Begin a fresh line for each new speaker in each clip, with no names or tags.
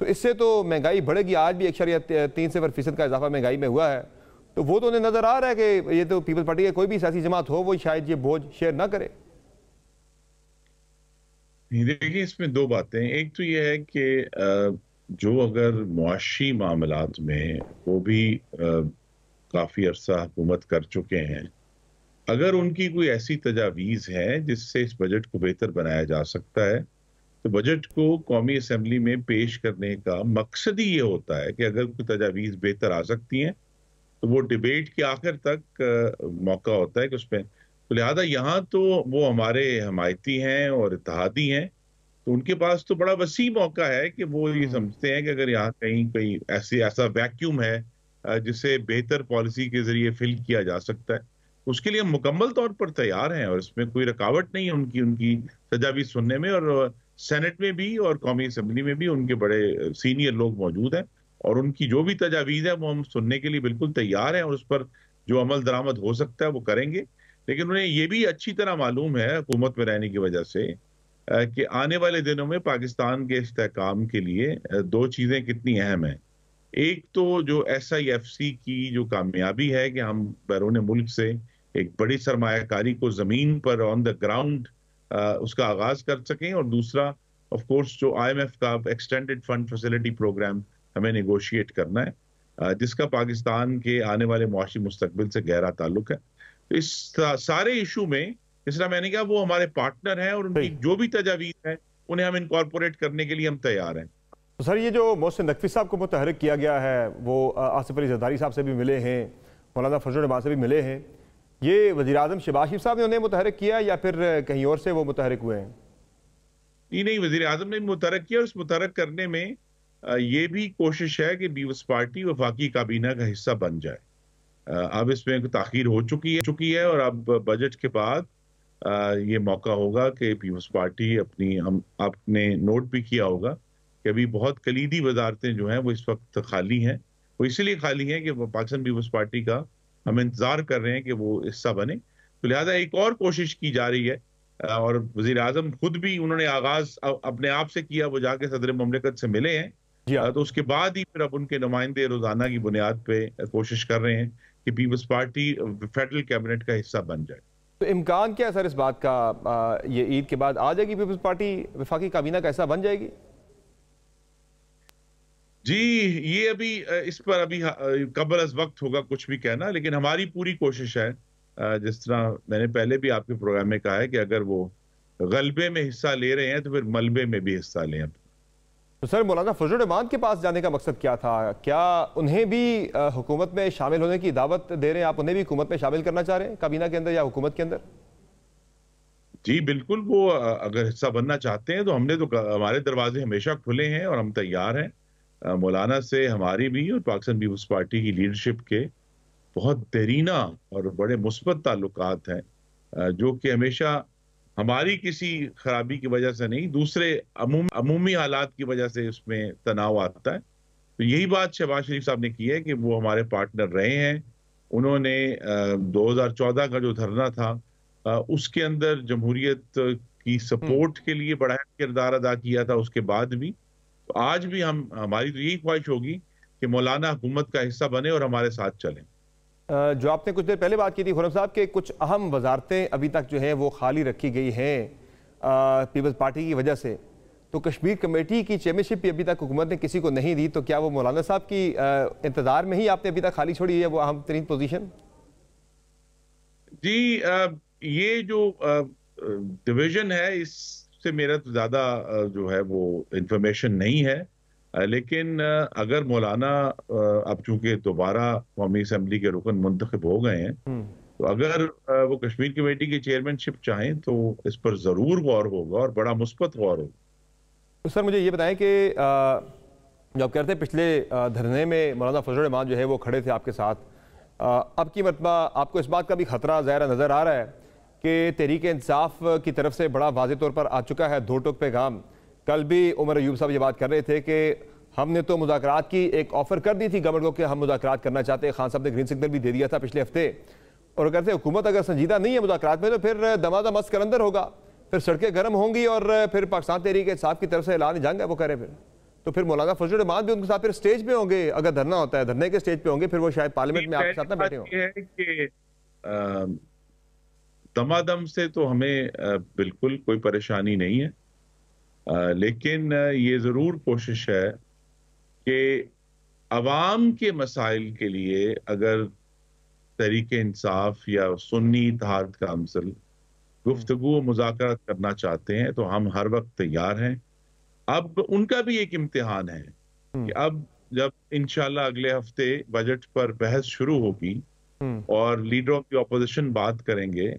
تو اس سے تو مہنگائی بڑھے گی. آج بھی 1.3% کا اضافہ مہنگائی میں ہوا ہے. تو وہ تو انہیں نظر آ رہا ہے کہ یہ تو پیپلز پارٹی کا کوئی بھی سیاسی جماعت ہو وہ شاید یہ بوجھ شیئر نہ کرے.
دیکھیے اس میں دو باتیں. ایک تو یہ ہے کہ جو اگر معاشی معاملات میں وہ بھی کافی عرصہ حکومت کر چکے ہیں, اگر ان کی کوئی ایسی تجاویز ہے جس سے اس بجٹ کو بہتر بنایا جا سکتا ہے, تو بجٹ کو قومی اسمبلی میں پیش کرنے کا مقصد ہی یہ ہوتا ہے کہ اگر کوئی تجاویز بہتر آ سکتی ہیں تو وہ ڈیبیٹ کے آخر تک موقع ہوتا ہے کہ اس پہ. تو لہٰذا یہاں تو وہ ہمارے حمایتی ہیں اور اتحادی ہیں, تو ان کے پاس تو بڑا وسیع موقع ہے کہ وہ یہ سمجھتے ہیں کہ اگر یہاں کہیں کوئی ایسا ویکیوم ہے جسے بہتر پالیسی کے ذریعے فل کیا جا سکتا ہے, اس کے لیے ہم مکمل طور پر تیار ہیں اور اس میں کوئی رکاوٹ نہیں ہے ان کی تجاویز سننے میں. اور سینٹ میں بھی اور قومی اسمبلی میں بھی ان کے بڑے سینئر لوگ موجود ہیں اور ان کی جو بھی تجاویز ہے وہ ہم سننے کے لیے بالکل تیار ہیں اور اس پر جو عمل درآمد ہو سکتا ہے وہ کریں گے. لیکن انہیں یہ بھی اچھی طرح معلوم ہے حکومت میں رہنے کی وجہ سے کہ آنے والے دنوں میں پاکستان کے استحکام کے لیے دو چیزیں کتنی اہم ہیں. ایک تو جو SIFC کی جو کامیابی ہے کہ ہم بیرون ملک سے ایک بڑی سرمایہ کاری کو زمین پر آن دا گراؤنڈ اس کا آغاز کر سکیں, اور دوسرا آف کورس جو IMF کا ایکسٹینڈڈ فنڈ فیسلٹی پروگرام ہمیں نیگوشیٹ کرنا ہے جس کا پاکستان کے آنے والے معاشی مستقبل سے گہرا تعلق ہے. تو اس سارے ایشو میں اس طرح میں نے کہا وہ ہمارے پارٹنر ہیں اور ان کی جو بھی تجاویز ہیں انہیں ہم انکارپوریٹ کرنے کے لیے ہم تیار ہیں.
سر یہ جو محسن نقوی صاحب کو متحرک کیا گیا ہے وہ آصف علی زرداری صاحب سے بھی ملے ہیں, مولانا فضل الرحمان سے بھی ملے ہیں, یہ وزیر اعظم شہباز شریف صاحب نے انہیں متحرک کیا یا پھر کہیں اور سے وہ متحرک ہوئے ہیں؟
نہیں, وزیر اعظم نے متحرک کیا, اور اس متحرک کرنے میں یہ بھی کوشش ہے کہ پیپلز پارٹی وفاقی کابینہ کا حصہ بن جائے. اب اس میں تاخیر ہو چکی ہے اور اب بجٹ کے بعد یہ موقع ہوگا کہ پیپلز پارٹی آپ نے نوٹ بھی کیا ہوگا کہ ابھی بہت کلیدی وزارتیں جو ہیں وہ اس وقت خالی ہیں. وہ اسی لیے خالی ہیں کہ پاکستان پیپلز پارٹی کا ہم انتظار کر رہے ہیں کہ وہ حصہ بنے. تو لہٰذا ایک اور کوشش کی جا رہی ہے اور وزیر اعظم خود بھی انہوں نے آغاز اپنے آپ سے کیا, وہ جا کے صدر مملکت سے ملے ہیں. تو اس کے بعد ہی پھر اب ان کے نمائندے روزانہ کی بنیاد پہ کوشش کر رہے ہیں کہ پیپلز پارٹی فیڈرل کیبنٹ کا حصہ بن جائے.
تو امکان کیا ہے سر اس بات کا, یہ عید کے بعد آ جائے گی پیپلز پارٹی وفاقی کابینہ کا حصہ بن جائے گی؟
جی یہ ابھی اس پر ابھی قبل از وقت ہوگا کچھ بھی کہنا, لیکن ہماری پوری کوشش ہے جس طرح میں نے پہلے بھی آپ کے پروگرام میں کہا ہے کہ اگر وہ غلبے میں حصہ لے رہے ہیں تو پھر ملبے میں بھی حصہ لیں.
تو سر مولانا فضل الرحمان کے پاس جانے کا مقصد کیا تھا؟ کیا انہیں بھی حکومت میں شامل ہونے کی دعوت دے رہے ہیں آپ, انہیں بھی حکومت میں شامل کرنا چاہ رہے ہیں کابینہ کے اندر یا حکومت کے اندر؟
جی بالکل, وہ اگر حصہ بننا چاہتے ہیں تو ہمارے دروازے ہمیشہ کھلے ہیں اور ہم تیار ہیں. مولانا سے ہماری بھی اور پاکستان پیپلز پارٹی کی لیڈرشپ کے بہت دیرینہ اور بڑے مثبت تعلقات ہیں جو کہ ہمیشہ ہماری کسی خرابی کی وجہ سے نہیں, دوسرے عمومی حالات کی وجہ سے اس میں تناؤ آتا ہے. تو یہی بات شہباز شریف صاحب نے کی ہے کہ وہ ہمارے پارٹنر رہے ہیں. انہوں نے 2014 کا جو دھرنا تھا اس کے اندر جمہوریت کی سپورٹ کے لیے بڑا کردار ادا کیا تھا, اس کے بعد بھی. تو آج بھی ہماری تو یہی خواہش ہوگی کہ مولانا حکومت کا حصہ بنے اور ہمارے ساتھ چلیں.
جو آپ نے کچھ دیر پہلے بات کی تھی خرم صاحب کہ کچھ اہم وزارتیں ابھی تک جو ہیں وہ خالی رکھی گئی ہیں پیپلز پارٹی کی وجہ سے, تو کشمیر کمیٹی کی چیئرمین بھی ابھی تک حکومت نے کسی کو نہیں دی, تو کیا وہ مولانا صاحب کی انتظار میں ہی آپ نے ابھی تک خالی چھوڑی ہے وہ اہم ترین پوزیشن؟
جی یہ جو ڈویژن ہے اس سے میرا تو زیادہ جو ہے وہ انفارمیشن نہیں ہے, لیکن اگر مولانا اب چونکہ دوبارہ قومی اسمبلی کے رکن منتخب ہو گئے ہیں تو اگر وہ کشمیر کمیٹی کی چیئرمین شپ چاہیں تو اس پر ضرور غور ہوگا اور بڑا مثبت غور ہوگا.
تو سر مجھے یہ بتائیں کہ جو آپ کہتے ہیں پچھلے دھرنے میں مولانا فضل الرحمان جو ہے وہ کھڑے تھے آپ کے ساتھ, اب کی مرتبہ آپ کو اس بات کا بھی خطرہ ظاہر نظر آ رہا ہے کہ تحریک انصاف کی طرف سے بڑا واضح طور پر آ چکا ہے دو ٹوک پیغام. کل بھی عمر ایوب صاحب یہ بات کر رہے تھے کہ ہم نے تو مذاکرات کی ایک آفر کر دی تھی گورنمنٹ کو کہ ہم مذاکرات کرنا چاہتے ہیں, خان صاحب نے گرین سگنل بھی دے دیا تھا پچھلے ہفتے, اور کہتے ہیں حکومت اگر سنجیدہ نہیں ہے مذاکرات میں تو پھر دمادم مست کلندر ہوگا, پھر سڑکیں گرم ہوں گی اور پھر پاکستان تحریک انصاف کی طرف سے اعلان جنگ ہے وہ کرے پھر. تو پھر مولانا فضل الرحمان بھی ان کے ساتھ پھر سٹیج پہ ہوں گے، اگر دھرنا ہوتا ہے دھرنے کے سٹیج پہ ہوں گے، پھر وہ شاید پارلیمنٹ میں آپ کے ساتھ نہ بیٹھے ہوں۔
یہ ہے کہ دمادم سے تو ہمیں بالکل کوئی پریشانی نہیں ہے، لیکن یہ ضرور کوشش ہے کہ عوام کے مسائل کے لیے اگر تحریک انصاف یا سنی اتحاد کونسل گفتگو و مذاکرات کرنا چاہتے ہیں تو ہم ہر وقت تیار ہیں۔ اب ان کا بھی ایک امتحان ہے کہ اب جب انشاءاللہ اگلے ہفتے بجٹ پر بحث شروع ہوگی اور لیڈر آف دی اپوزیشن بات کریں گے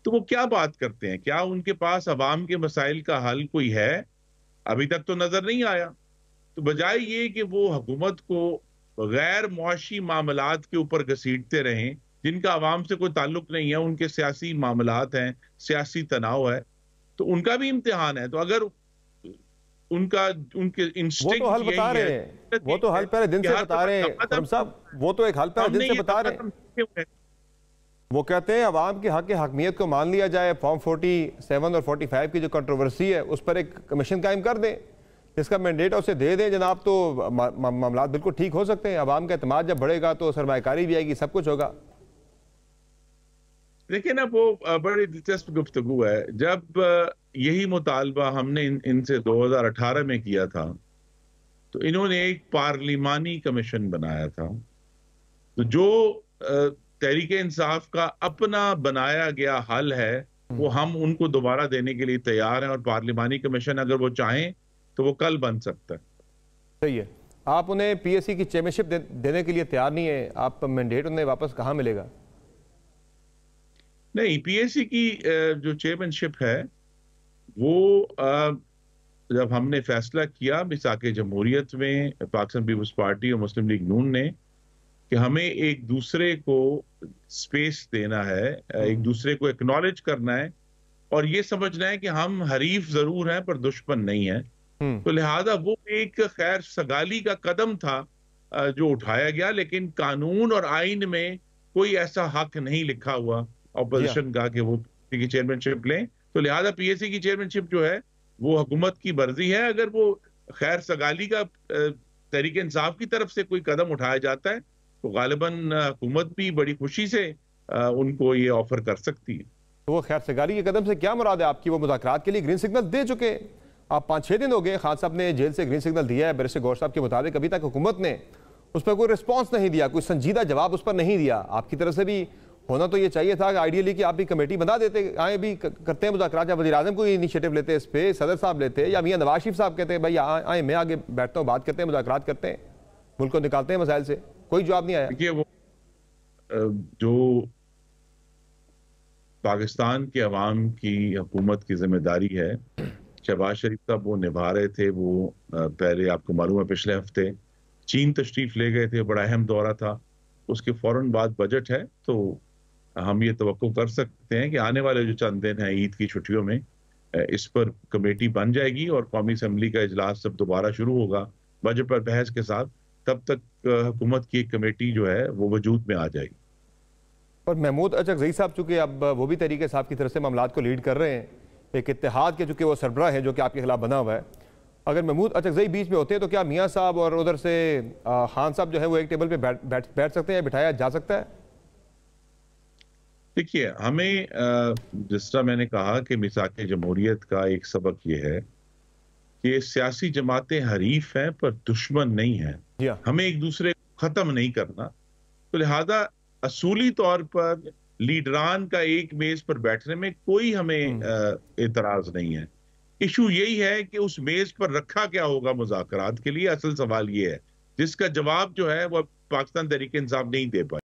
تو وہ کیا بات کرتے ہیں، کیا ان کے پاس عوام کے مسائل کا حل کوئی ہے؟ ابھی تک تو نظر نہیں آیا۔ تو بجائے یہ کہ وہ حکومت کو غیر معاشی معاملات کے اوپر گھسیٹتے رہیں جن کا عوام سے کوئی تعلق نہیں ہے، ان کے سیاسی معاملات ہیں، سیاسی تناؤ ہے، تو ان کا بھی امتحان ہے۔ تو اگر ان کے
وہ تو حل بتا رہے ہیں، وہ تو حل پہلے دن سے بتا رہے ہیں خرم صاحب، وہ تو ایک حل پہلے دن سے بتا رہے ہیں۔ وہ کہتے ہیں عوام کے حق کی حاکمیت کو مان لیا جائے، فارم 47 اور 45 کی جو کنٹروورسی ہے اس پر ایک کمیشن قائم کر دیں، جس کا مینڈیٹ اسے دے دیں جناب، تو معاملات بالکل ٹھیک ہو سکتے ہیں۔ عوام کا اعتماد جب بڑھے گا تو سرمایہ کاری بھی آئے گی، سب کچھ ہوگا۔
لیکن اب وہ بڑی دلچسپ گفتگو ہے۔ جب یہی مطالبہ ہم نے ان سے 2018 میں کیا تھا تو انہوں نے ایک پارلیمانی کمیشن بنایا تھا، تو جو تحریک انصاف کا اپنا بنایا گیا حل ہے وہ ہم ان کو دوبارہ دینے کے لیے تیار ہیں، اور پارلیمانی کمیشن اگر وہ چاہیں تو وہ کل بن سکتا ہے۔
صحیح ہے، آپ انہیں پی ایس سی کی چیئرمین شپ دینے کے لیے تیار نہیں ہیں، آپ مینڈیٹ انہیں واپس کہاں ملے گا؟
نہیں، پی ایس سی کی جو چیئرمین شپ ہے وہ جب ہم نے فیصلہ کیا میثاق جمہوریت میں پاکستان پیپلز پارٹی اور مسلم لیگ نون نے کہ ہمیں ایک دوسرے کو سپیس دینا ہے، ایک دوسرے کو ایکنالج کرنا ہے اور یہ سمجھنا ہے کہ ہم حریف ضرور ہیں پر دشمن نہیں ہیں، تو لہذا وہ ایک خیر سگالی کا قدم تھا جو اٹھایا گیا، لیکن قانون اور آئین میں کوئی ایسا حق نہیں لکھا ہوا اپوزیشن کا کہ وہ پی ایس سی کی چیئرمین شپ لیں، تو لہذا پی ایس سی کی چیئرمین شپ جو ہے وہ حکومت کی مرضی ہے۔ اگر وہ خیر سگالی کا تحریک انصاف کی طرف سے کوئی قدم اٹھایا جاتا ہے تو غالباً حکومت بھی بڑی خوشی سے ان کو یہ آفر کر سکتی ہے۔
تو وہ خیر سگالی کے قدم سے کیا مراد ہے آپ کی؟ وہ مذاکرات کے لیے گرین سگنل دے چکے، آپ 5-6 دن ہو گئے خان صاحب نے جیل سے گرین سگنل دیا ہے، بیرسٹر گور صاحب کے مطابق ابھی تک حکومت نے اس پر کوئی رسپانس نہیں دیا، کوئی سنجیدہ جواب اس پر نہیں دیا۔ آپ کی طرف سے بھی ہونا تو یہ چاہیے تھا کہ آئیڈیلی کہ آپ بھی کمیٹی بنا دیتے، آئیں بھی کرتے ہیں مذاکرات، یا وزیر اعظم کوئی انیشیٹو لیتے اس پہ، صدر صاحب لیتے، یا میاں نواز شریف صاحب کہتے ہیں بھائی آئیں میں آگے بیٹھتا ہوں، بات کرتے ہیں، مذاکرات کرتے ہیں، ملک کو نکالتے ہیں مسائل سے۔ کوئی جواب نہیں آیا۔
دیکھیے، وہ جو پاکستان کے عوام کی حکومت کی ذمہ داری ہے، شہباز شریف صاحب وہ نبھا رہے تھے۔ وہ پہلے آپ کو معلوم ہے پچھلے ہفتے چین تشریف لے گئے تھے، بڑا اہم دورہ تھا، اس کے فوراً بعد بجٹ ہے، تو ہم یہ توقع کر سکتے ہیں کہ آنے والے جو چند دن ہیں عید کی چھٹیوں میں اس پر کمیٹی بن جائے گی اور قومی اسمبلی کا اجلاس جب دوبارہ شروع ہوگا بجٹ پر بحث کے ساتھ، تب تک حکومت کی ایک کمیٹی جو ہے وہ وجود میں آ جائے گی۔
اور محمود اچکزئی صاحب چونکہ اب وہ بھی تحریک انصاف کی طرف سے معاملات کو لیڈ کر رہے ہیں، ایک اتحاد کے چونکہ وہ سربراہ ہیں جو کہ آپ کے خلاف بنا ہوا ہے، اگر محمود اچکزئی بیچ میں ہوتے ہیں تو کیا میاں صاحب اور ادھر سے خان صاحب جو ہے وہ ایک ٹیبل پہ بیٹھ سکتے ہیں، بٹھایا جا سکتا ہے؟
دیکھیے، ہمیں جس طرح میں نے کہا کہ میثاق جمہوریت کا ایک سبق یہ ہے کہ سیاسی جماعتیں حریف ہیں پر دشمن نہیں ہیں، ہمیں ایک دوسرے کو ختم نہیں کرنا، تو لہذا اصولی طور پر لیڈران کا ایک میز پر بیٹھنے میں کوئی ہمیں اعتراض نہیں ہے۔ ایشو یہی ہے کہ اس میز پر رکھا کیا ہوگا مذاکرات کے لیے، اصل سوال یہ ہے جس کا جواب جو ہے وہ پاکستان تحریک انصاف نہیں دے پائے۔